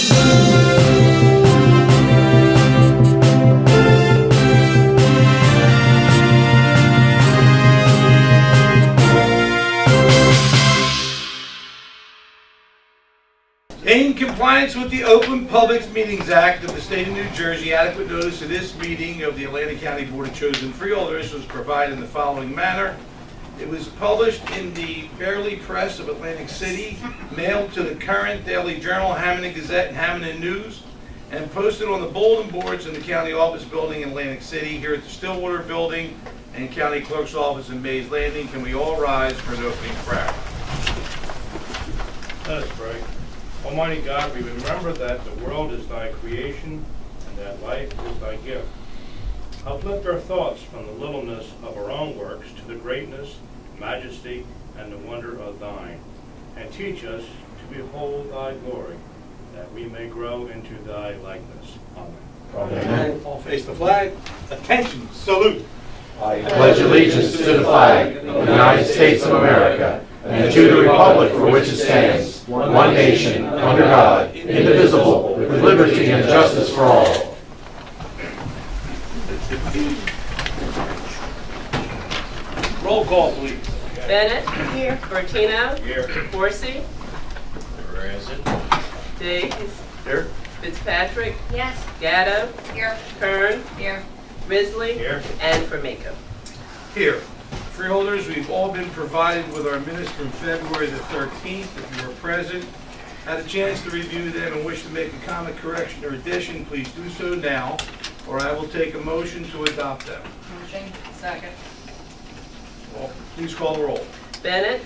In compliance with the Open Public Meetings Act of the State of New Jersey, adequate notice of this meeting of the Atlantic County Board of Chosen Freeholders was provided in the following manner. It was published in the Fairleigh Press of Atlantic City, mailed to the Current Daily Journal, Hamilton Gazette, and Hamilton News, and posted on the bulletin boards in the county office building in Atlantic City, here at the Stillwater Building and County Clerk's Office in Mays Landing. Can we all rise for an opening prayer? Let us pray. Almighty God, we remember that the world is thy creation and that life is thy gift. Uplift our thoughts from the littleness of our own works to the greatness, majesty, and the wonder of thine, and teach us to behold thy glory, that we may grow into thy likeness. Amen. Amen. All face the flag. Attention, salute. I pledge allegiance to the flag of the United States of America and to the republic for which it stands, one nation, under God, indivisible, with liberty and justice for all. Roll call, please. Bennett. Here. Bertino. Here. Horsey. Present. Diggs. Here. Fitzpatrick. Yes. Gatto. Here. Kern. Here. Risley. Here. And Formica. Here. Freeholders, we've all been provided with our minutes from February the 13th. If you were present, had a chance to review them and wish to make a comment, correction, or addition, please do so now, or I will take a motion to adopt them. Motion. Second. Well, please call the roll. Bennett.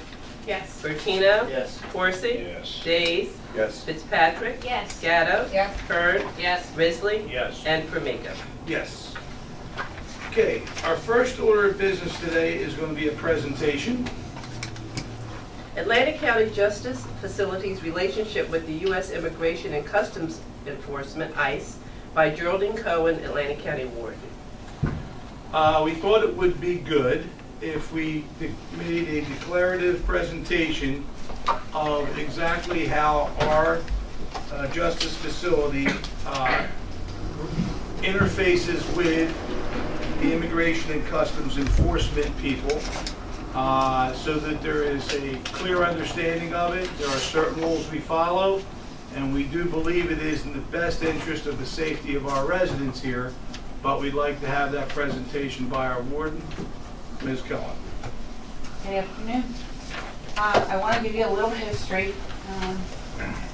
Yes. Bertino. Yes. Horsey. Yes. Days. Yes. Fitzpatrick. Yes. Gatto. Yes. Kern. Yes. Risley. Yes. And Formica. Yes. Okay, our first order of business today is going to be a presentation. Atlantic County Justice Facilities Relationship with the U.S. Immigration and Customs Enforcement, ICE, by Geraldine Cohen, Atlantic County Warden. We thought it would be good if we made a declarative presentation of exactly how our justice facility interfaces with the Immigration and Customs Enforcement people, so that there is a clear understanding of it. There are certain rules we follow, and we do believe it is in the best interest of the safety of our residents here, but we'd like to have that presentation by our warden, Ms. Cohen. Good afternoon. I want to give you a little history.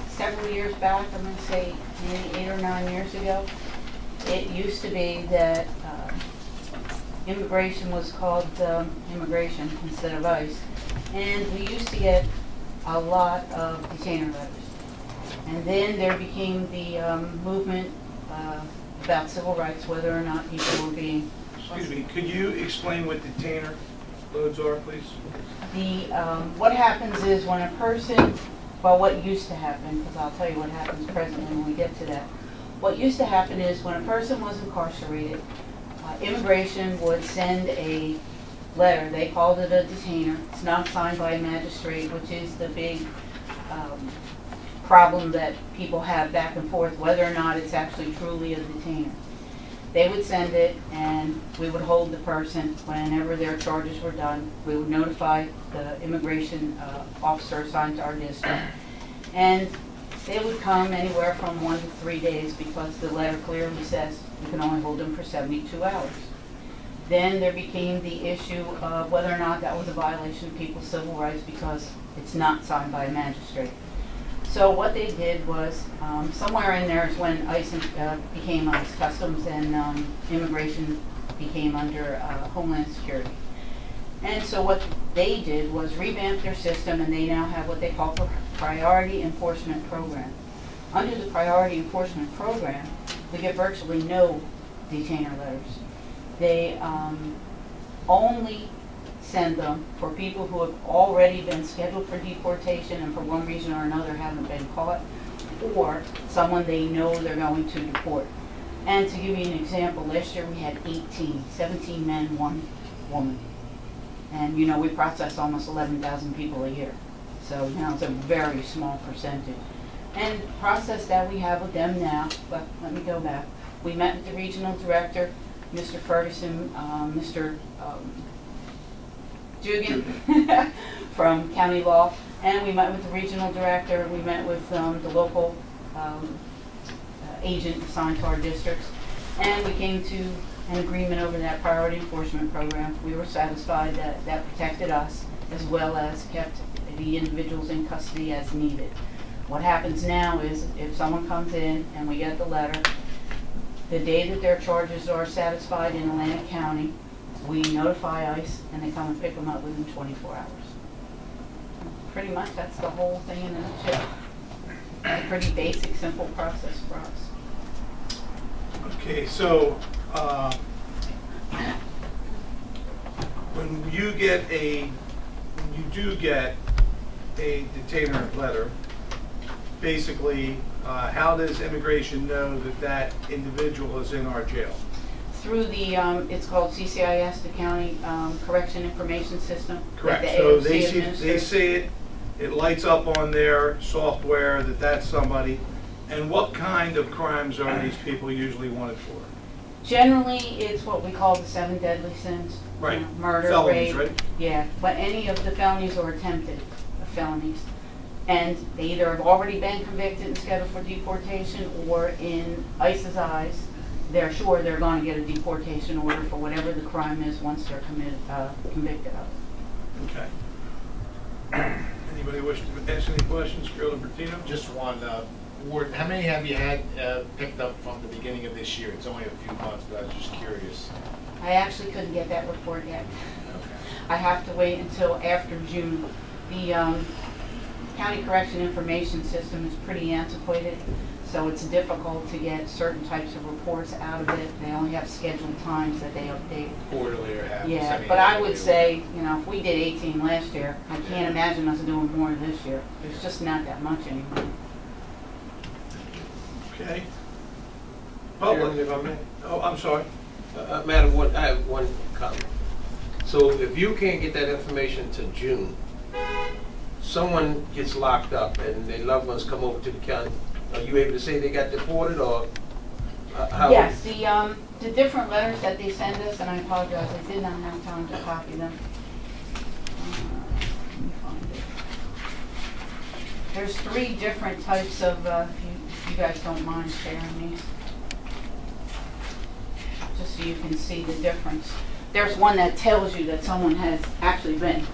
Several years back, I'm going to say maybe 8 or 9 years ago, it used to be that immigration was called immigration instead of ICE, and we used to get a lot of detainer letters. And then there became the movement about civil rights, whether or not people were being... Excuse me, could you explain what detainer loads are, please? What happens is when a person, well, what used to happen, because I'll tell you what happens presently when we get to that. What used to happen is when a person was incarcerated, immigration would send a letter. They called it a detainer. It's not signed by a magistrate, which is the big problem that people have back and forth, whether or not it's actually truly a detainer. They would send it, and we would hold the person. Whenever their charges were done, we would notify the immigration officer assigned to our district. And they would come anywhere from 1 to 3 days, because the letter clearly says you can only hold them for 72 hours. Then there became the issue of whether or not that was a violation of people's civil rights, because it's not signed by a magistrate. So what they did was, somewhere in there is when ICE became ICE, Customs and Immigration became under Homeland Security. And so what they did was revamp their system, and they now have what they call a Priority Enforcement Program. Under the Priority Enforcement Program, we get virtually no detainer letters. They only send them for people who have already been scheduled for deportation and for one reason or another haven't been caught, or someone they know they're going to deport. And to give you an example, last year we had 17 men, 1 woman. And you know, we process almost 11,000 people a year. So you know, it's a very small percentage. And the process that we have with them now, but let me go back. We met with the regional director, Mr. Ferguson, Mr. Dugan from County Law, and we met with the regional director. We met with the local agent assigned to our districts, and we came to an agreement over that priority enforcement program. We were satisfied that that protected us as well as kept the individuals in custody as needed. What happens now is if someone comes in and we get the letter, the day that their charges are satisfied in Atlantic County, we notify ICE and they come and pick them up within 24 hours. Pretty much that's the whole thing in a nutshell. A pretty basic, simple process for us. Okay, so when you do get a detainer letter, basically, how does immigration know that that individual is in our jail? Through the, it's called CCIS, the County Correction Information System. Correct. That the So AOC they see it, it lights up on their software that that's somebody. And what kind of crimes are these people usually wanted for? Generally, it's what we call the 7 deadly sins. Right. Murder, Felonies, rape. right? Yeah, but any of the felonies or attempted felonies. And they either have already been convicted and scheduled for deportation, or in ICE's eyes, they're sure they're going to get a deportation order for whatever the crime is once they're convicted of it. Okay. Anybody wish to ask any questions for Freeholder Bertino? Just one. Ward, how many have you had picked up from the beginning of this year? It's only a few months, but I was just curious. I actually couldn't get that report yet. Okay. I have to wait until after June. The County Correction Information System is pretty antiquated, so it's difficult to get certain types of reports out of it. They only have scheduled times that they update. Quarterly or half? Yeah, but I would say, you know, if we did 18 last year, I can't imagine us doing more this year. There's just not that much anymore. Okay. Chairman, if I may. Oh, I'm sorry. Madam, I have one comment. So if you can't get that information to June, someone gets locked up and their loved ones come over to the county, are you able to say they got deported, or how? Yes, the different letters that they send us, and I apologize, I did not have time to copy them. Let me find it. There's 3 different types of, if you guys don't mind sharing these, just so you can see the difference. There's one that tells you that someone has actually been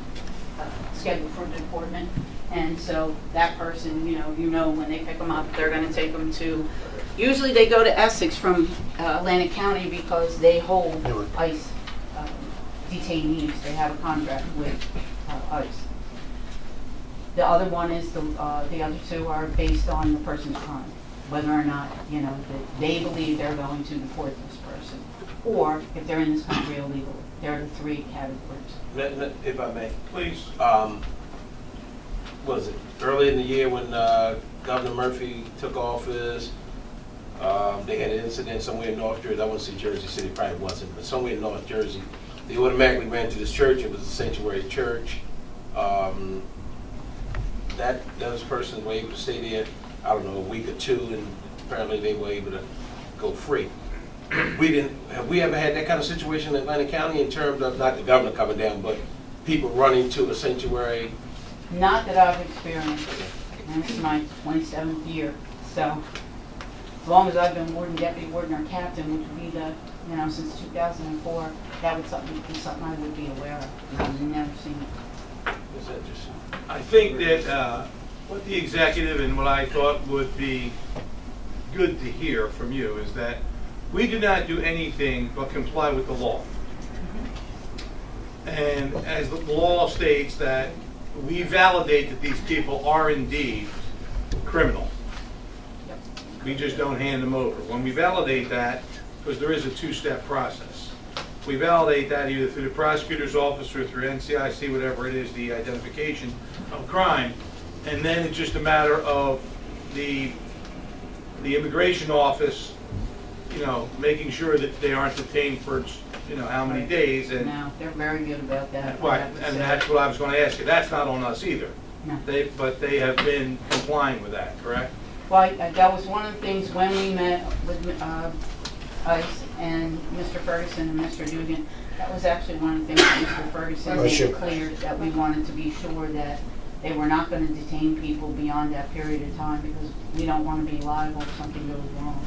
scheduled for deportment, and so that person, you know when they pick them up, they're going to take them to, usually they go to Essex from Atlantic County because they hold ICE detainees. They have a contract with ICE. The other one is the other 2 are based on the person's crime, whether or not that they believe they're going to deport this person, or if they're in this country illegally. There are the 3 categories. If I may. Please. Was it early in the year when Governor Murphy took office? They had an incident somewhere in North Jersey. I wouldn't say Jersey City, probably wasn't, but somewhere in North Jersey. They automatically ran to this church. It was a sanctuary church. Those persons were able to stay there, I don't know, a week or 2, and apparently they were able to go free. Have we ever had that kind of situation in Atlantic County in terms of not the governor coming down, but people running to a sanctuary? Not that I've experienced. And this is my 27th year, so as long as I've been warden, deputy warden, or captain, which would be since 2004, that would be something I would be aware of. I've never seen it. Is that just? I think that what the executive and what I thought would be good to hear from you is that we do not do anything but comply with the law. And as the law states that we validate that these people are indeed criminal. We just don't hand them over. When we validate that, because there is a 2-step process, we validate that either through the prosecutor's office or through NCIC, whatever it is, the identification of crime, and then it's just a matter of the immigration office, making sure that they aren't detained for, how many days. And no, they're very good about that. Right, and that's what I was going to ask you. That's not on us either. No. But they have been complying with that, correct? Well, that was one of the things when we met with ICE and Mr. Ferguson and Mr. Dugan. That was actually one of the things that Mr. Ferguson made clear, that we wanted to be sure that they were not going to detain people beyond that period of time, because we don't want to be liable if something goes wrong.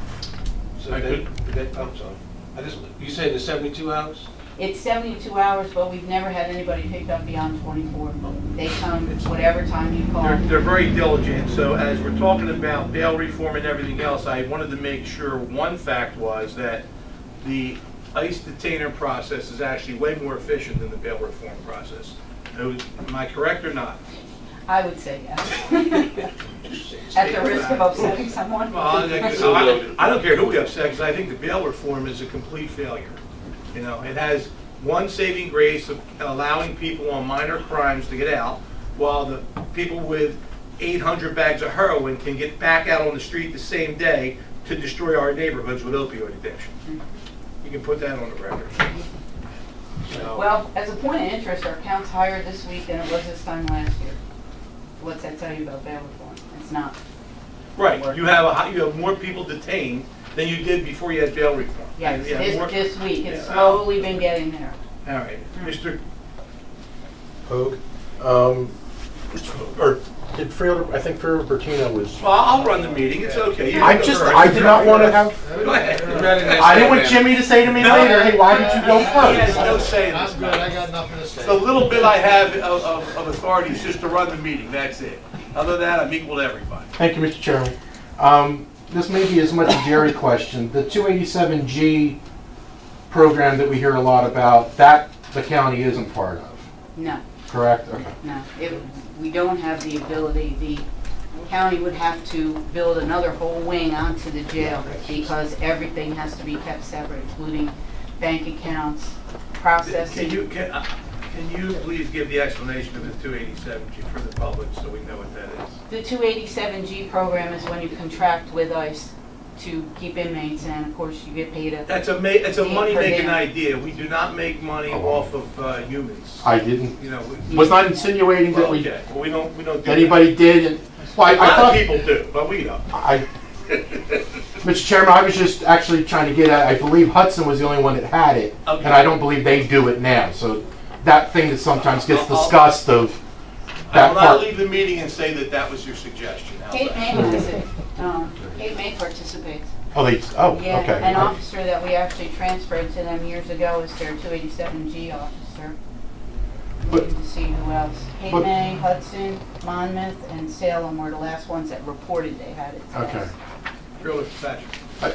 So I'm sorry. You said it's 72 hours? It's 72 hours, but we've never had anybody picked up beyond 24. They come whatever time you call. They're very diligent. So as we're talking about bail reform and everything else, I wanted to make sure one fact was that the ICE detainer process is actually way more efficient than the bail reform process. Am I correct or not? I would say yes. At the risk of upsetting someone. Well, I don't care who we upset, because I think the bail reform is a complete failure. You know, it has one saving grace of allowing people on minor crimes to get out, while the people with 800 bags of heroin can get back out on the street the same day to destroy our neighborhoods with opioid addiction. You can put that on the record. So, Well, as a point of interest, our count's higher this week than it was this time last year. What's that tell you about bail reform? It's not. right, you have more people detained than you did before you had bail reform. Yes, You have more- this week. It's Yeah. slowly been getting there. All right, Mr. Hogue, or did Freeholder, I think Freeholder Bertino was. Well, I'll run the meeting. It's okay. You I don't just, go first. I did not want to have, Go ahead. I didn't want Jimmy to say to me later, hey, why did you go He has first? no say in I'm this good, matter. I got nothing to say. The little bit I have of authority is just to run the meeting, that's it. Other than that, I'm equal to everybody. Thank you, Mr. Chairman. This may be as much a Jerry question. The 287G program that we hear a lot about, that the county isn't part of, No, correct? Okay. no. We don't have the ability. The county would have to build another whole wing onto the jail, because everything has to be kept separate, including bank accounts, processing. Can you please give the explanation of the 287G for the public so we know what that is? The 287G program is when you contract with ICE to keep inmates, and of course you get paid It's a money-making idea. We do not make money off of humans. I didn't, You know, was not insinuating that we, okay. Well, we don't do anybody did. And, well, that. A I lot thought, of people do, but we don't. Mr. Chairman, I was just actually trying to get at, I believe Hudson was the only one that had it, Okay. and I don't believe they do it now. So that thing that sometimes gets discussed of I that will not part. leave the meeting and say that that was your suggestion. How's Kate that? May has it. Kate May participates. Oh, Yeah, okay. an officer that we actually transferred to them years ago is their 287G officer. But- Looking to see who else. Kate but- May, Hudson, Monmouth, and Salem were the last ones that reported they had it. Okay. Really, Patrick. I-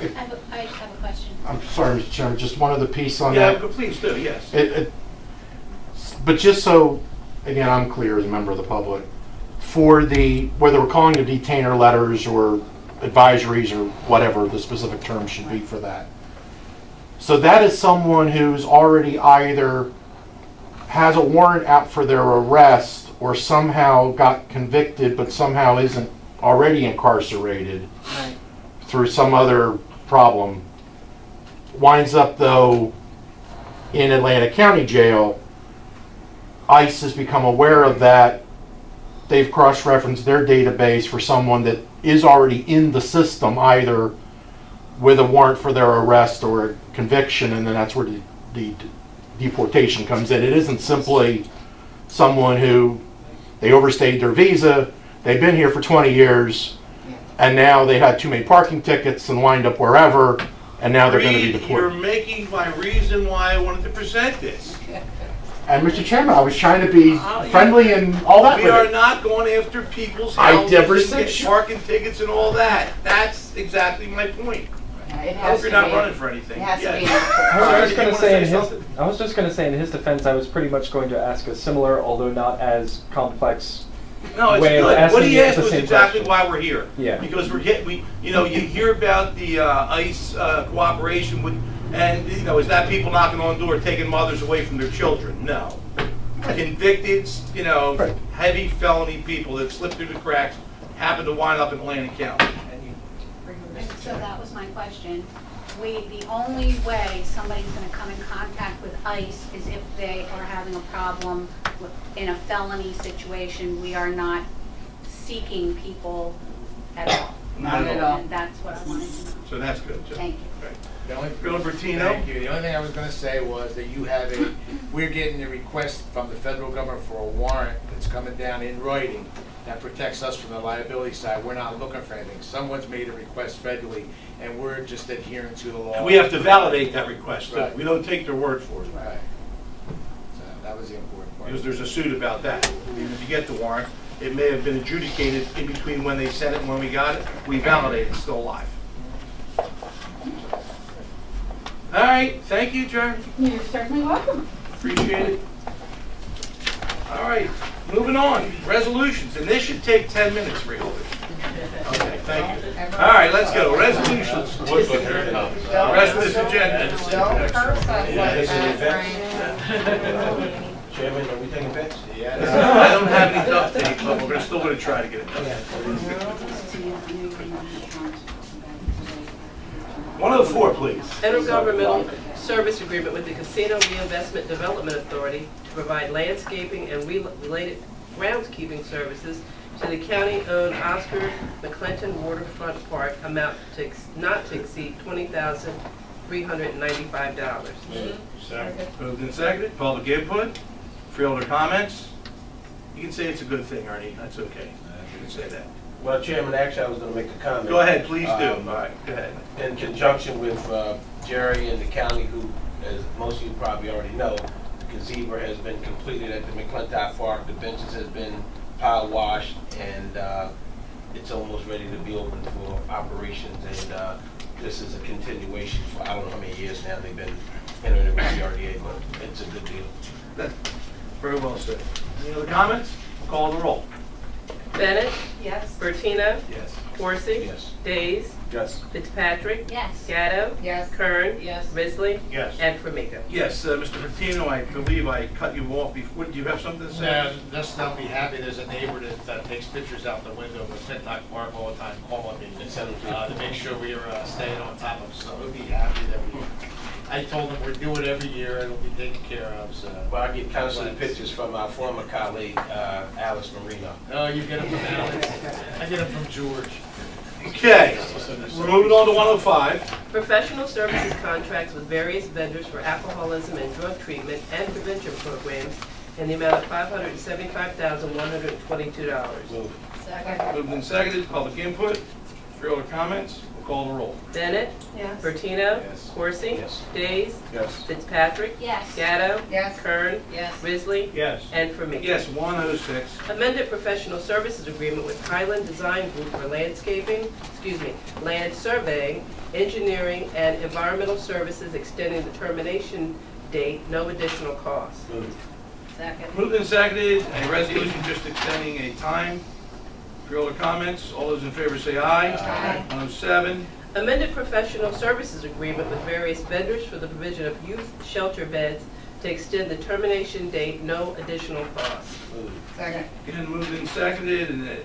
I have a question. I'm sorry, Mr. Chairman, just one other piece on Yeah, that. but please do, yes. But just so, again, I'm clear as a member of the public, for the, whether we're calling the detainer letters or advisories or whatever the specific term should be for that. So that is someone who's already either has a warrant out for their arrest or somehow got convicted but somehow isn't already incarcerated Right. through some other problem, winds up though in Atlanta County Jail. ICE has become aware of that. They've cross-referenced their database for someone that is already in the system, either with a warrant for their arrest or a conviction, and then that's where the deportation comes in. It isn't simply someone who they overstayed their visa, they've been here for 20 years, and now they had too many parking tickets and wind up wherever, and now they're going to be Reed, deported. you're making my reason why I wanted to present this. And Mr. Chairman, I was trying to be friendly and all that. We with are it. not going after people's I houses never and said get parking tickets and all that. That's exactly my point. Yeah, it I has hope you're to not be. running for anything. It has to be. Yes. I was just Sorry, going you to say wanna in something? I was just going to say in his defense, I was pretty much going to ask a similar, although not as complex. No, it's way of good. What asking he you asked the was same exactly question. why we're here. Yeah. Because you hear about the ICE cooperation with, and is that people knocking on the door taking mothers away from their children? No. Convicted, Right. heavy felony people that slip through the cracks happen to wind up in Atlantic County. So that was my question. The only way somebody's going to come in contact with ICE is if they are having a problem in a felony situation. We are not seeking people at all. Not at all. And that's what I wanted to know. So that's good, Joe. Thank you. Right. The only, Bill Bertino? Thank you. The only thing I was gonna say was that you have we're getting a request from the federal government for a warrant that's coming down in writing that protects us from the liability side. We're not looking for anything. Someone's made a request federally, and we're just adhering to the law. And we have to validate that request, too. Right. We don't take their word for it. Right. So that was the important part. Because there's a suit about that. Even if you get the warrant, it may have been adjudicated in between when they sent it and when we got it. We validate it's still alive. All right, thank you, Jerry. You're certainly welcome. Appreciate it. All right, moving on. Resolutions, and this should take 10 minutes, Freeholders. Okay, thank you. All right, let's go. Resolutions. The rest of this agenda. Don't curse us like that, Chairman, are we taking bets? Yeah. I don't have any update, but we're still going to try to get it done. 104, please. Intergovernmental service agreement with the Casino Reinvestment Development Authority to provide landscaping and related groundskeeping services to the county-owned Oscar McClinton Waterfront Park, amount not to exceed $20,395. Second. Moved and seconded. Public input. Freeholder comments. You can say it's a good thing, Ernie. That's okay. You can say that. Well, Chairman, actually, I was going to make a comment. Go ahead, please do. All right, go ahead. In conjunction with Jerry and the county, who, as most of you probably already know, the gazebo has been completed at the McClintock Park. The benches has been power washed, and it's almost ready to be open for operations. And this is a continuation for I don't know how many years now they've been entering it with the RDA, but it's a good deal. That's very well said. Any other comments? Call the roll. Bennett, Yes. Bertino, Yes. Corsi, Yes. Days, Yes. Fitzpatrick, Yes. Gatto, Yes. Kern, Yes. Risley, Yes. and Formica. Yes, Mr. Bertino, I believe I cut you off before. Do you have something to say? No, just I'll be happy. There's a neighbor that takes pictures out the window of McClintock Park all the time, calling me to make sure we are staying on top of. So we'll be happy that we. I told him we're doing it every year and it'll be taken care of. So. Well, I get constant pictures from our former colleague, Alice Marino. Oh, you get them from Alex. I get them from George. Okay, we're moving on to 105. Professional services contracts with various vendors for alcoholism and drug treatment and prevention programs in the amount of $575,122. Move. Second. Moved and seconded. Public input. Freeholder comments. We'll call the roll. Bennett, Yes. Bertino, Yes. Corsi, Yes. Days, Yes. Fitzpatrick, Yes. Gatto, Yes. Kern, Yes. Risley, Yes. and Formica. Yes, 106. Amended professional services agreement with Highland Design Group for land surveying, engineering, and environmental services, extending the termination date, no additional cost. Move. Second. Moved and seconded. A resolution just extending a time. Freeholder comments. All those in favor say aye. Aye. 107. Amended professional services agreement with various vendors for the provision of youth shelter beds to extend the termination date, no additional cost. Move. Second. Again, moved and seconded, and a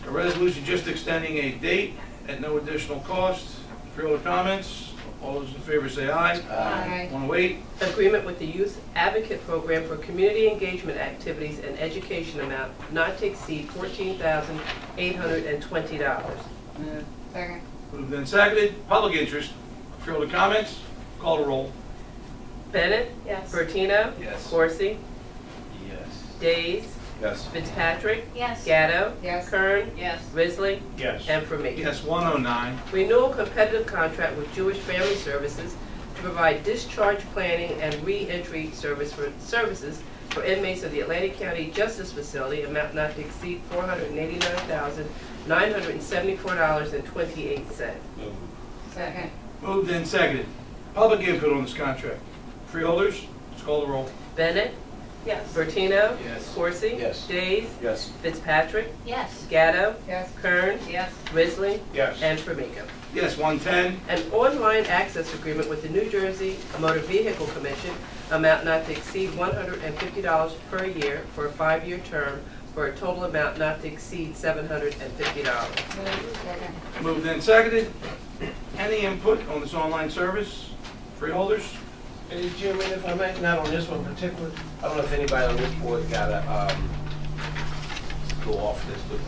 resolution just extending a date at no additional cost. Freeholder comments. All those in favor say aye. Aye. 108. Agreement with the Youth Advocate Program for community engagement activities and education, amount not to exceed $14,820. Second. Moved and seconded. Public interest. Freeholder comments. Call the roll. Bennett, Yes. Bertino, Yes. Corsi, Yes. Days, Yes. Fitzpatrick, Yes. Gatto, Yes. Kern, Yes. Risley, Yes. and Formica. Yes, 109. Renewal competitive contract with Jewish Family Services to provide discharge planning and re-entry services for inmates of the Atlantic County Justice Facility, amount not to exceed $489,974.28. Move. Second. Moved and seconded. Public input on this contract. Freeholders, let's call the roll. Bennett, Yes. Bertino, Yes. Corsi, Yes. Days, Yes. Fitzpatrick, Yes. Gatto, Yes. Kern, Yes. Risley, Yes. and Formica. Yes, 110. An online access agreement with the New Jersey Motor Vehicle Commission, amount not to exceed $150 per year for a 5-year term, for a total amount not to exceed $750. Second. Moved and seconded. Any input on this online service? Freeholders? Hey, Jimmy, if I may, not on this one in particular, I don't know if anybody on this board got a, go off this, but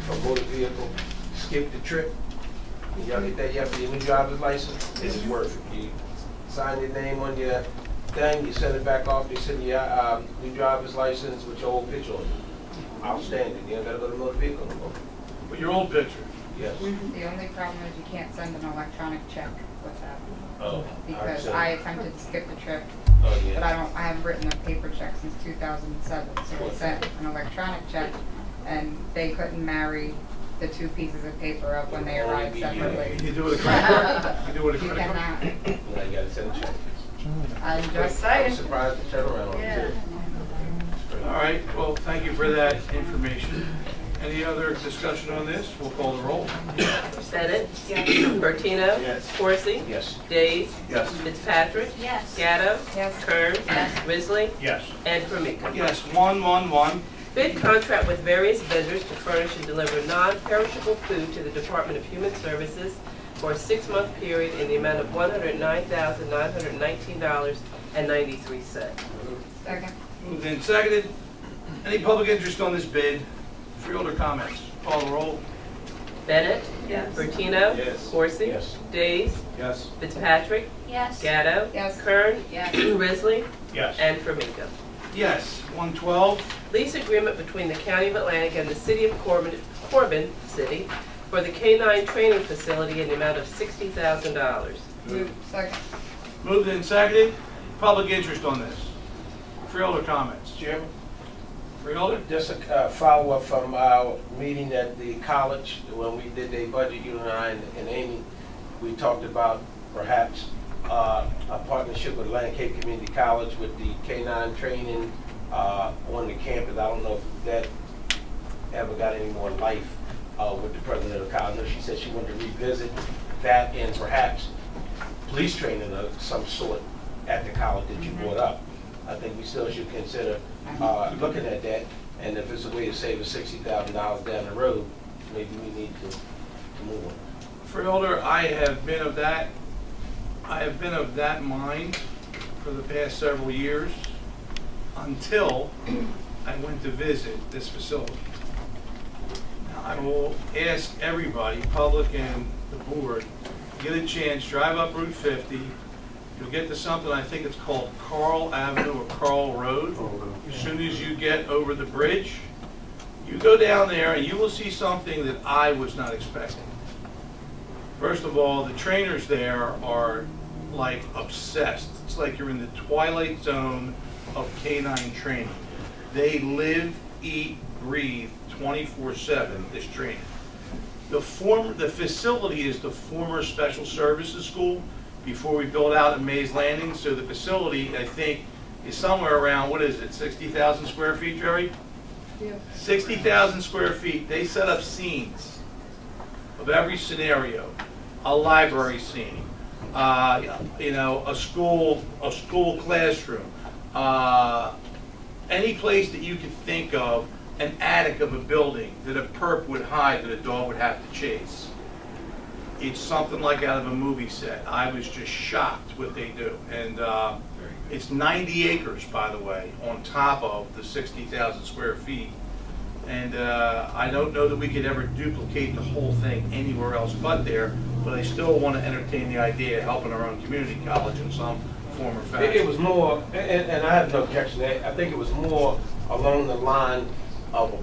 for motor vehicle, skip the trip. Y'all get that yet for your new driver's license? This is worth it. You sign your name on your thing, you send it back off, they send you new driver's license with your old picture on it. Outstanding. You ain't gotta go to motor vehicle no more. With your old picture. Yes. The only problem is you can't send an electronic check with that. Oh. Because I attempted to skip the trip, Oh, but yeah. I haven't written a paper check since 2007. So I sent an electronic check and they couldn't marry the two pieces of paper up when they arrived separately. You do it with a credit card? You do it with a You credit card? cannot. Now you gotta send a check. I'm just I'm saying. surprised the turnaround on it too. All right, well, thank you for that information. Any other discussion on this? We'll call the roll. Bennett? Yes. Bertino? Yes. Corsi? Yes. Days? Yes. Fitzpatrick? Yes. Gatto? Yes. Kern? Yes. Risley? Yes. And Formica. Yes, 111. Bid contract with various vendors to furnish and deliver non-perishable food to the Department of Human Services for a 6-month period in the amount of $109,919.93. Second. Moved and seconded. Any public interest on this bid? Freeholder comments? Call the roll. Bennett? Yes. Bertino? Yes. Corsi? Yes. Days? Yes. Fitzpatrick? Yes. Gatto? Yes. Kern? Yes. Risley? Yes. And Formica. Yes, 112. Lease agreement between the County of Atlantic and the City of Corbin City for the K-9 training facility in the amount of $60,000. Move. Second. Moved and seconded. Public interest on this? Freeholder comments? Chairman? Freeholder? Just a follow-up from our meeting at the college, when we did a budget, you and I and Amy, we talked about perhaps a partnership with Atlantic Cape Community College with the K-9 training on the campus. I don't know if that ever got any more life with the president of the college. I know she said she wanted to revisit that and perhaps police training of some sort at the college that you brought up. I think we still should consider looking at that, and if it's a way to save us $60,000 down the road, maybe we need to move on. Freeholder, I have been of that mind for the past several years until I went to visit this facility. Now, I will ask everybody, public and the board, get a chance, drive up Route 50. You'll get to something, I think it's called Carl Avenue or Carl Road. As soon as you get over the bridge, you go down there and you will see something that I was not expecting. First of all, the trainers there are like obsessed. It's like you're in the twilight zone of K-9 training. They live, eat, breathe 24/7, this training. The facility is the former Special Services School before we built out at Mays Landing. So the facility, I think, is somewhere around, what is it, 60,000 square feet, Jerry? Yeah. 60,000 square feet. They set up scenes of every scenario. A library scene, you know, a school classroom, any place that you could think of, an attic of a building that a perp would hide that a dog would have to chase. It's something like out of a movie set. I was just shocked what they do. And it's 90 acres, by the way, on top of the 60,000 square feet. And I don't know that we could ever duplicate the whole thing anywhere else but there, but I still want to entertain the idea of helping our own community college in some form or fashion. It was more, and I have no objection to that, I think it was more along the line of a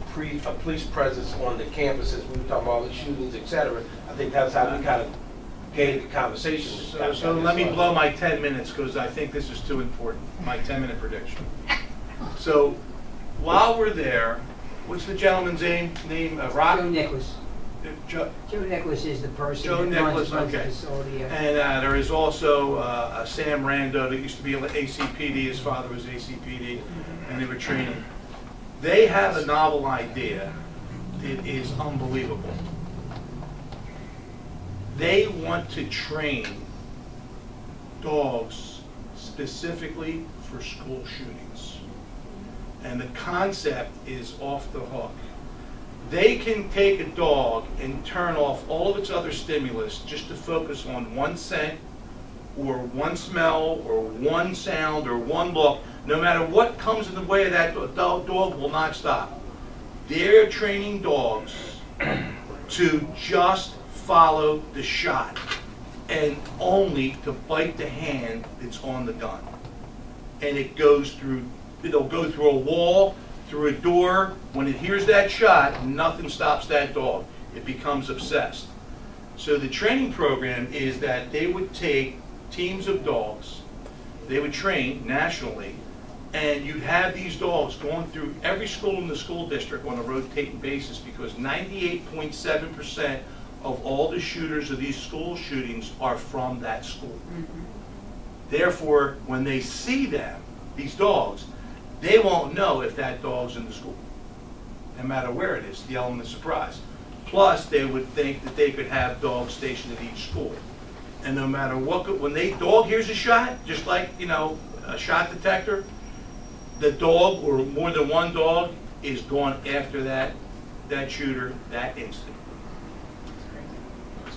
police presence on the campuses. We were talking about all the shootings, etc. I think that's how we kind of gave the conversation. So let me blow my 10 minutes because I think this is too important, my 10-minute prediction. So while we're there, what's the gentleman's name? Rock? Joe Nicholas. Joe Nicholas is the person Joe that Nicholas, runs the okay. facility. And there is also Sam Rando that used to be ACPD. His father was ACPD, and they were training. They have a novel idea that is unbelievable. They want to train dogs specifically for school shootings. And the concept is off the hook. They can take a dog and turn off all of its other stimulus just to focus on one scent or one smell or one sound or one look. No matter what comes in the way of that dog will not stop. They're training dogs to just follow the shot and only to bite the hand that's on the gun. And it goes through, it'll go through a wall, through a door. When it hears that shot, nothing stops that dog. It becomes obsessed. So the training program is that they would take teams of dogs, they would train nationally, and you'd have these dogs going through every school in the school district on a rotating basis, because 98.7% of all the shooters of these school shootings are from that school. Therefore, when they see them, these dogs, they won't know if that dog's in the school, no matter where it is, the element of surprise. Plus, they would think that they could have dogs stationed at each school. And no matter what, when they dog hears a shot, just like, you know, a shot detector, the dog, or more than one dog, is going after that shooter that instant.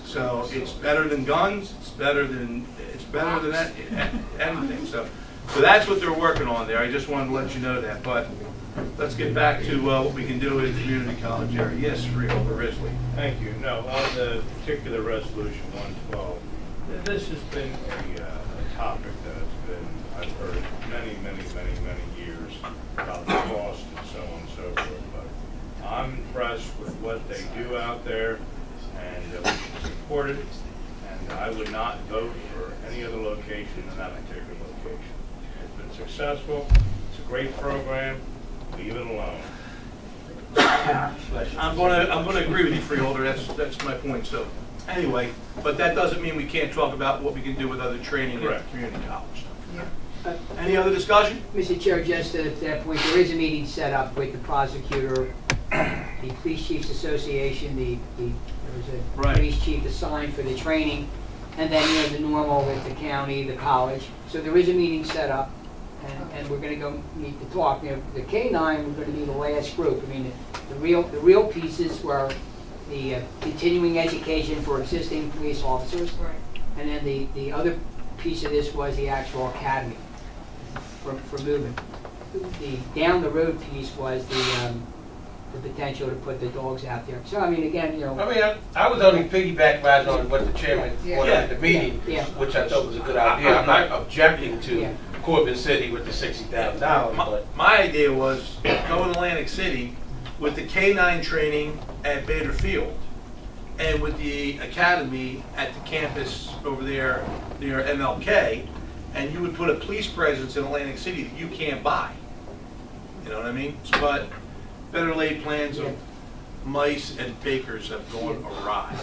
So it's better than guns. It's better than that, anything. So that's what they're working on there. I just wanted to let you know that. But let's get back to what we can do in the community college area. Yes, Freeholder Risley. Thank you. No, on the particular resolution 112, this has been a topic that has been, I've heard many years about the cost and so on and so forth. But I'm impressed with what they do out there, and we should support it. And I would not vote for any other location than that particular location. It's been successful. It's a great program. Leave it alone. I'm gonna agree with you, Freeholder. That's my point. So anyway, but that doesn't mean we can't talk about what we can do with other training at community college. Any other discussion? Mr. Chair, just at that point, there is a meeting set up with the prosecutor, the Police Chiefs Association, there's a police chief assigned for the training, and then, you know, the normal with the county, the college. So there is a meeting set up, and we're going to go meet to talk. You know, the K-9, we're going to be the last group. I mean, the real pieces were the continuing education for existing police officers, and then the other piece of this was the actual academy for movement. The down the road piece was the potential to put the dogs out there. So I mean, again, you know. I mean, I was only piggyback riding on what the chairman wanted at the meeting, which I thought was a good idea. I'm not objecting to Corbin City with the $60,000. My idea was go to Atlantic City with the K-9 training at Bader Field and with the academy at the campus over there near MLK, and you would put a police presence in Atlantic City that you can't buy. You know what I mean? But better laid plans of mice and bakers have gone awry.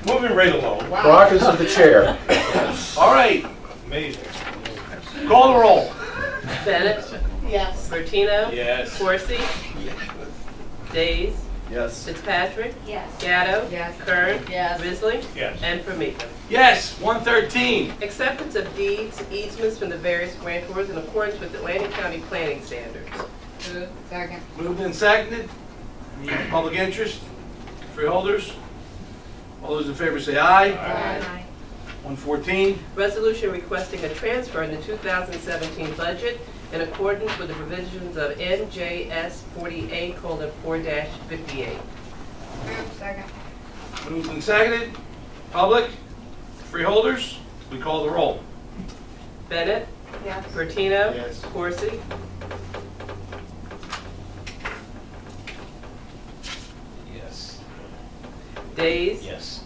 Moving right along. Prerogative of the chair. All right. Amazing. Call the roll. Bennett? Yes. Bertino? Yes. Corsi? Days? Yes. Fitzpatrick? Yes. Gatto? Yes. Kern? Yes. Risley? Yes. And Formica. Yes, 113. Acceptance of deeds, easements from the various grantors in accordance with Atlantic County planning standards. Second. Moved and seconded. Any public interest? Freeholders? All those in favor say aye. Aye. 114. Resolution requesting a transfer in the 2017 budget in accordance with the provisions of NJS 48:4-58. Second. Moved and seconded. Public? Freeholders? We call the roll. Bennett? Yes. Bertino? Yes. Corsi? Yes. Days? Yes.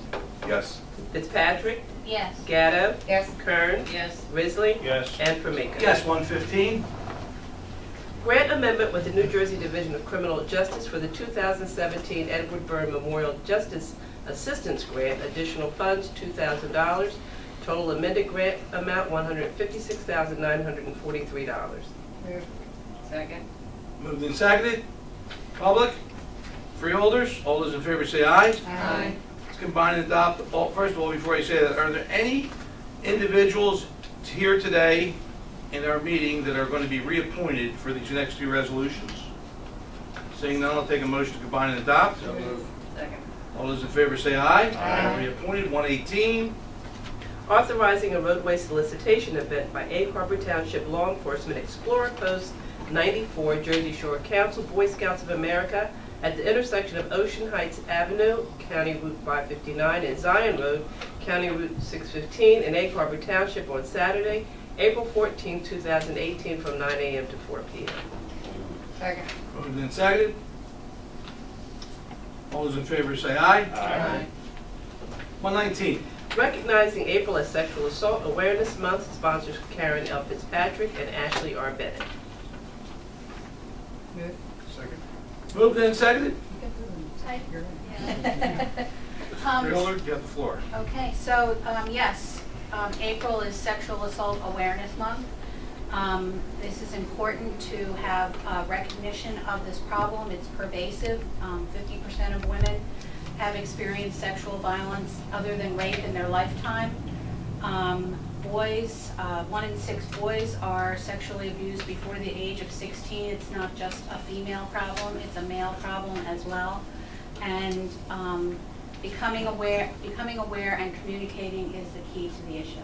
Yes. Fitzpatrick? Yes. Gatto? Yes. Kern? Yes. Risley? Yes. And Formica. Yes, 115. Grant amendment with the New Jersey Division of Criminal Justice for the 2017 Edward Byrne Memorial Justice Assistance Grant, additional funds $2,000, total amended grant amount $156,943. Second. Moved and seconded. Public? Freeholders? All those in favor say aye. Aye. Let's combine and adopt. First of all, before I say that, are there any individuals here today in our meeting that are going to be reappointed for these next two resolutions? Seeing none, I'll take a motion to combine and adopt. Second. All those in favor say aye. Aye. Reappointed. 118. Authorizing a roadway solicitation event by A Harbor Township Law Enforcement Explorer Post 94 Jersey Shore Council, Boy Scouts of America, at the intersection of Ocean Heights Avenue, County Route 559, and Zion Road, County Route 615, in Egg Harbor Township on Saturday, April 14, 2018, from 9 a.m. to 4 p.m. Second. Moved and seconded. All those in favor say aye. Aye. 119. Recognizing April as Sexual Assault Awareness Month, sponsors Karen L. Fitzpatrick and Ashley R. Bennett. Move. Second. Moved and seconded. You're Freeholder, you have the floor. Okay, so, yes, April is Sexual Assault Awareness Month. This is important to have recognition of this problem. It's pervasive. 50% of women have experienced sexual violence other than rape in their lifetime. Boys, 1 in 6 boys are sexually abused before the age of 16. It's not just a female problem, it's a male problem as well. And becoming aware and communicating is the key to the issue.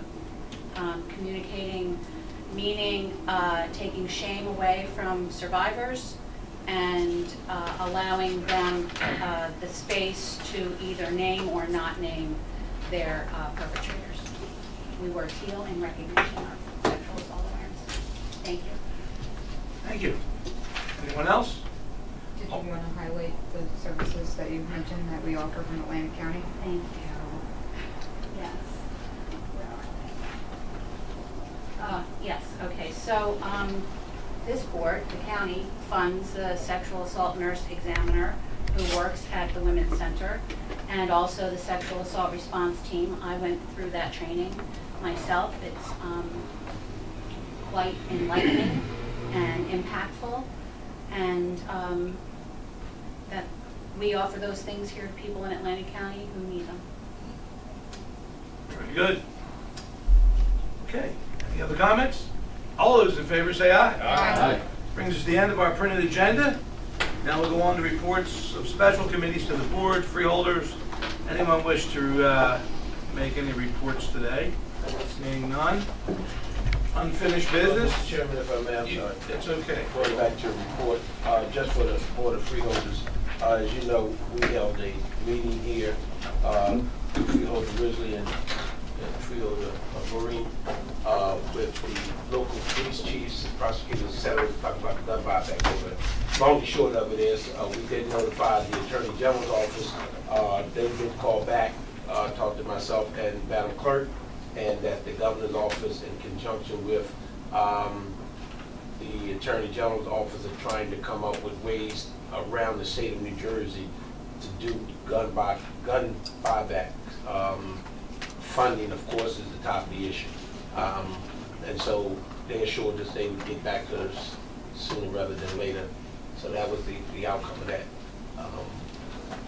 Communicating meaning taking shame away from survivors and allowing them the space to either name or not name their perpetrators. We work HEAL in recognition of sexual assault awareness. Thank you. Thank you. Anyone else? Did you want to highlight the services that you mentioned that we offer from Atlantic County? Thank you. Yes. Yes, okay, so this board, the county, funds the sexual assault nurse examiner who works at the Women's Center, and also the sexual assault response team. I went through that training myself. It's quite enlightening and impactful, and that we offer those things here to people in Atlantic County who need them. Very good. Okay. Any other comments? All those in favor say aye. Aye. Brings us to the end of our printed agenda. Now we'll go on to reports of special committees to the board, freeholders. Anyone wish to make any reports today? Seeing none. Unfinished business? Mr. Chairman, if I may, I'm sorry. It's okay. Going back to a report, just for the Board of Freeholders, as you know, we held a meeting here, Freeholder Risley and Freeholder Marine, with the local police chiefs, prosecutors, etc. Talking about the gun buyback program. Long and short of it is, we did notify the Attorney General's office. They did call back, talk to myself and Madam Clerk, and that the Governor's office, in conjunction with the Attorney General's office, are trying to come up with ways around the state of New Jersey to do gun buyback. Funding, of course, is the top of the issue. And so they assured us they would get back to us sooner rather than later. So that was the outcome of that.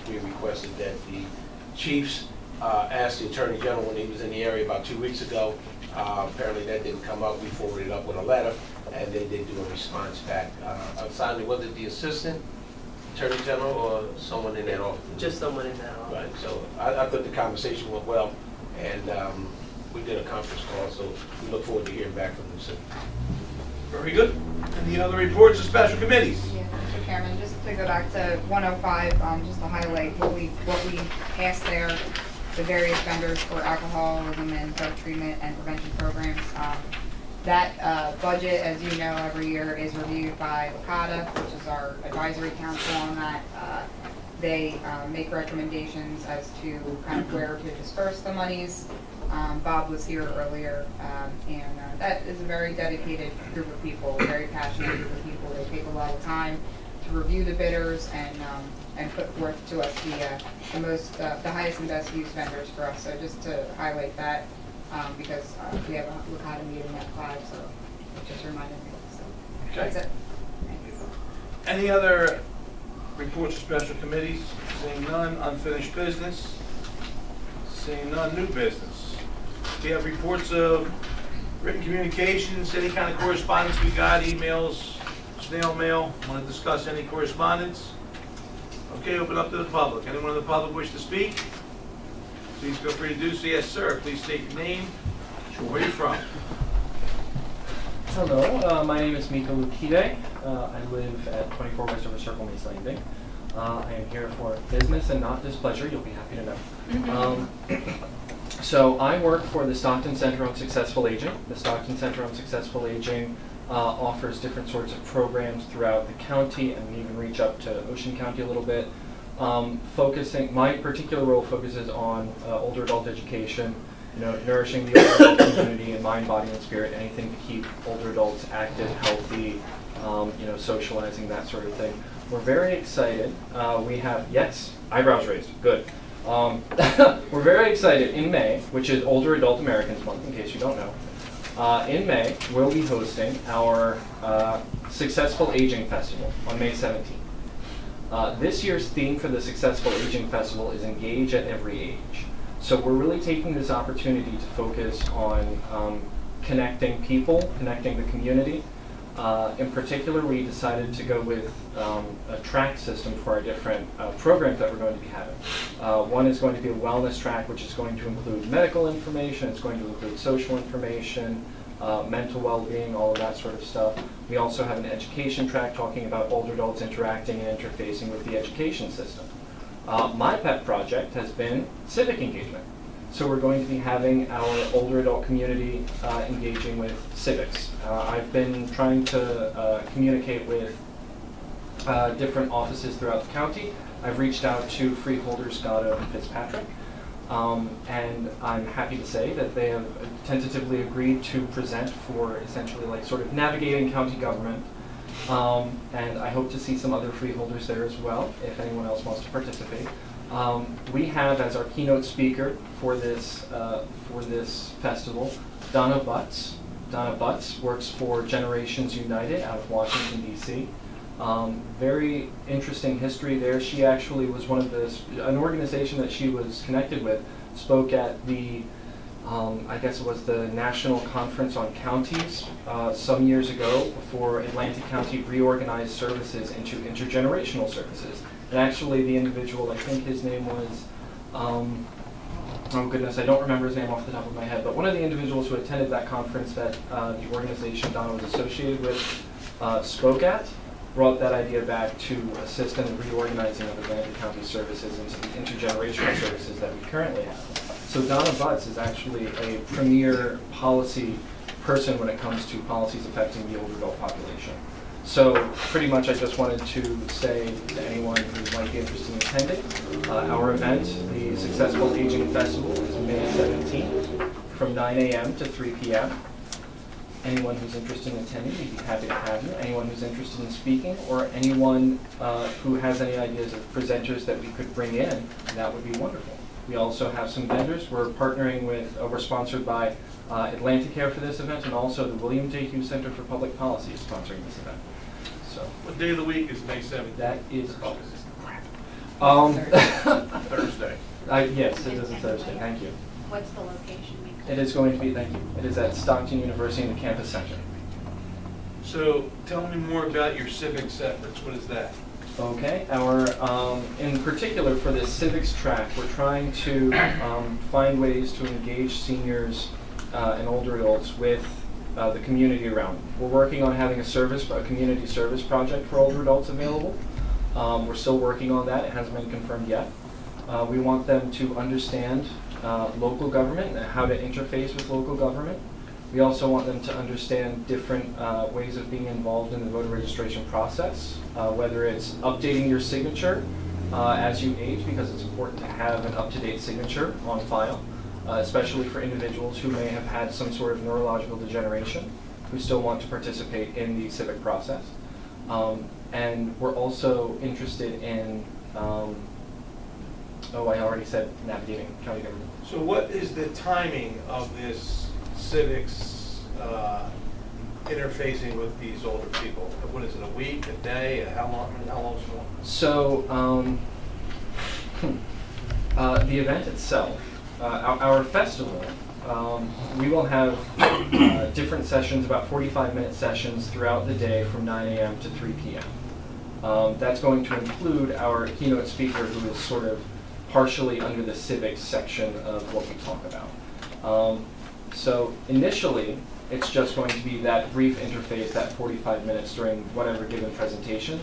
We requested that the chiefs asked the Attorney General when he was in the area about 2 weeks ago. Apparently that didn't come up. We forwarded it up with a letter, and they did do a response back. Finally, was it the Assistant Attorney General or someone in that office? Just someone in that office. Right, so I thought the conversation went well, and we did a conference call, so we look forward to hearing back from them soon. Very good. Any other reports of special committees? Yeah, Mr. Chairman, just to go back to 105, just to highlight what we asked there, the various vendors for alcoholism and drug treatment and prevention programs. That budget, as you know, every year is reviewed by WCATA, which is our advisory council on that. They make recommendations as to kind of where to disperse the monies. Bob was here earlier, and that is a very dedicated group of people, very passionate group of people. They take a lot of time to review the bidders and put forth to us the highest and best use vendors for us. So just to highlight that, because we have a WCATA meeting at 5, so it just reminded me. So Okay. that's it. Thank you. Any other reports of special committees? Seeing none. Unfinished business? Seeing none. New business? We have reports of written communications, any kind of correspondence we got, emails, snail mail. Want to discuss any correspondence? Okay, open up to the public. Anyone in the public wish to speak? Please feel free to do so. Yes, sir. Please state your name. Where are you from? Hello, my name is Miko Lukide. I live at 24 Westover Circle, Mace Landing. I am here for business and not displeasure. You'll be happy to know. So I work for the Stockton Center on Successful Aging. The Stockton Center on Successful Aging offers different sorts of programs throughout the county, and we even reach up to Ocean County a little bit. My particular role focuses on older adult education, nourishing the older adult community in mind, body, and spirit, anything to keep older adults active, healthy, socializing, that sort of thing. We're very excited. We have, yes, eyebrows raised, good. We're very excited in May, which is Older Adult Americans Month, in case you don't know. In May, we'll be hosting our Successful Aging Festival on May 17th. This year's theme for the Successful Aging Festival is Engage at Every Age. So we're really taking this opportunity to focus on connecting people, connecting the community. In particular, we decided to go with a track system for our different programs that we're going to be having. One is going to be a wellness track, which is going to include medical information, it's going to include social information, mental well-being, all of that sort of stuff. We also have an education track talking about older adults interacting and interfacing with the education system. My pet project has been civic engagement. So we're going to be having our older adult community engaging with civics. I've been trying to communicate with different offices throughout the county. I've reached out to Freeholders Gatto and Fitzpatrick, and I'm happy to say that they have tentatively agreed to present for essentially like sort of navigating county government. And I hope to see some other freeholders there as well, if anyone else wants to participate. We have as our keynote speaker for this festival, Donna Butts. Donna Butts works for Generations United out of Washington, D.C. Very interesting history there. She actually was an organization that she was connected with, spoke at the I guess it was the National Conference on Counties some years ago before Atlantic County reorganized services into intergenerational services. And actually the individual, I think his name was, oh goodness, I don't remember his name off the top of my head, but one of the individuals who attended that conference that the organization Donna was associated with spoke at, brought that idea back to assist in the reorganizing of Atlantic County services into the intergenerational services that we currently have. So Donna Butts is actually a premier policy person when it comes to policies affecting the older adult population. So pretty much I just wanted to say to anyone who might be interested in attending, our event, the Successful Aging Festival, is May 17th from 9 a.m. to 3 p.m. Anyone who's interested in attending, we'd be happy to have you. Anyone who's interested in speaking, or anyone who has any ideas of presenters that we could bring in, that would be wonderful. We also have some vendors. We're partnering with, we're sponsored by Atlanticare for this event, and also the William J. Hughes Center for Public Policy is sponsoring this event. So, what day of the week is May 7th? That is Thursday. Yes, it is a Thursday. Thank you. What's the location? It is going to be, thank you. It is at Stockton University in the campus center. So tell me more about your civics efforts. What is that? Okay, in particular for this civics track, we're trying to find ways to engage seniors and older adults with the community around them. We're working on having a community service project for older adults available. We're still working on that. It hasn't been confirmed yet. We want them to understand local government and how to interface with local government. We also want them to understand different ways of being involved in the voter registration process, whether it's updating your signature as you age, because it's important to have an up-to-date signature on file, especially for individuals who may have had some sort of neurological degeneration, who still want to participate in the civic process. And we're also interested in, I already said navigating county government. So what is the timing of this civics interfacing with these older people? What is it, a week, a day, how long is it? So the event itself, our festival, we will have different sessions, about 45-minute sessions throughout the day from 9 a.m. to 3 p.m. That's going to include our keynote speaker, who is sort of partially under the civics section of what we talk about. So initially, it's just going to be that brief interface, that 45 minutes during whatever given presentation.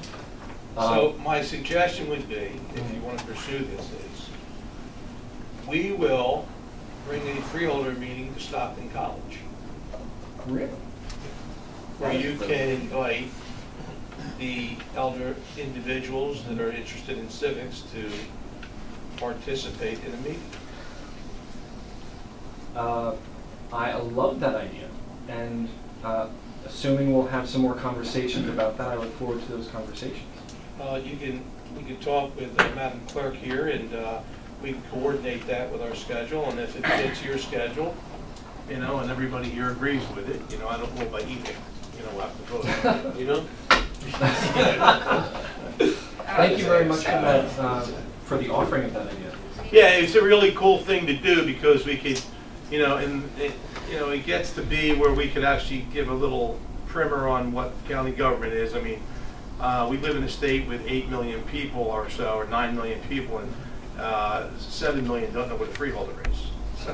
So my suggestion would be, if you want to pursue this, is we will bring a freeholder meeting to Stockton College, Really? where you can invite the elder individuals that are interested in civics to participate in a meeting. I love that idea, and assuming we'll have some more conversations about that, I look forward to those conversations. We can talk with Madam Clerk here, and we can coordinate that with our schedule, and if it fits your schedule, you know, and everybody here agrees with it, you know, I don't know by email, you know, we'll have to vote, you know? Thank you very much for that, for the offering of that idea. Yeah, it's a really cool thing to do because we could, you know, and it gets to be where we could actually give a little primer on what county government is. I mean, we live in a state with 8 million people or so, or 9 million people, and 7 million don't know what a freeholder is. So.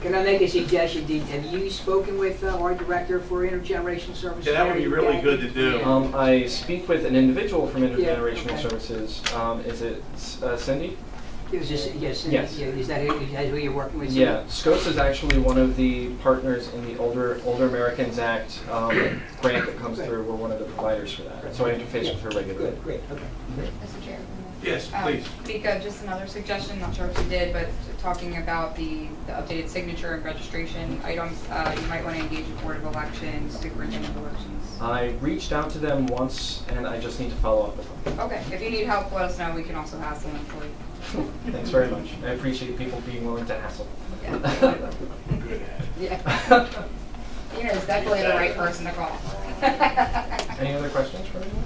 Can I make a suggestion, Dean? Have you spoken with our Director for Intergenerational Services? Yeah, that would be really good to do. I speak with an individual from Intergenerational Services. Is it Cindy? Yes. Yes. Yeah, is that who you're working with? Yeah, SCOTUS is actually one of the partners in the Older Americans Act grant that comes through. We're one of the providers for that. So I interface with her regularly. Good, great, okay. Mr. Chair. Yes, please. Mika, just another suggestion, not sure if you did, but talking about the updated signature and registration items, you might want to engage the Board of Elections, Superintendent of Elections. I reached out to them once, and I just need to follow up with them. Okay, if you need help, let us know. We can also hassle them for you. Thanks very much. I appreciate people being willing to hassle. Yeah. Yeah. Tina is definitely the right person to call. Any other questions for anyone?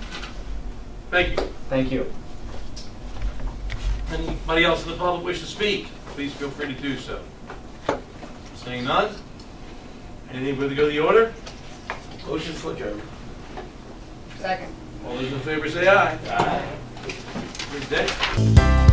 Thank you. Thank you. Anybody else in the public wish to speak? Please feel free to do so. Seeing none? Anything with the order? Motion for adjournment. Second. All those in favor say aye. Aye. Good day.